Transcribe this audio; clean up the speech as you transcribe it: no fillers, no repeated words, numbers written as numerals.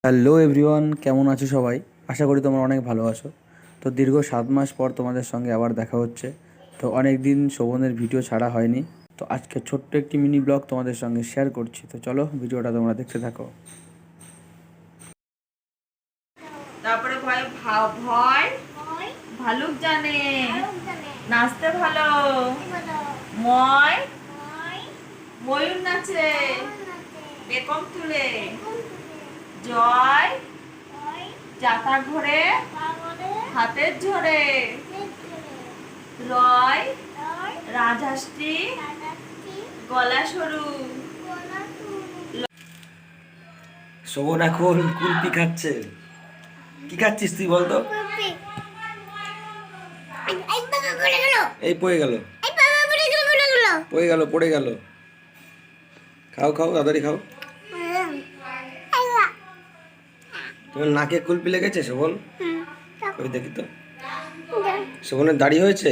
Hello everyone, কেমন আছো সবাই? আশা করি তোমরা অনেক ভালো আছো। তো দীর্ঘ 7 মাস পর তোমাদের সঙ্গে আবার দেখা হচ্ছে। তো অনেক দিন শোভনের ভিডিও ছাড়া হয়নি। তো আজকে ছোট্ট একটি মিনি ব্লগ তোমাদের সঙ্গে শেয়ার করছি। তো চলো ভিডিওটা তোমরা দেখতে থাকো। তারপরে ভয় ভয় ভালুক জানে, নাচতে ভালো, ময় ময়ূর নাচে বেকম তুলে, জয় চাকা ঘোরে হাতের ঝরে, রয় রাজহাঁসটি গলা সরু। শোভন এখন কুলপি খাচ্ছে। কি খাচ্ছিস তুই বলতো? এই পড়ে গেল, পড়ে গেল। খাও খাও, তাড়াতাড়ি খাও। তোমার নাকে কুলপি লেগেছে শোভন? ওই দেখি তো, শোভনের দাড়ি হয়েছে।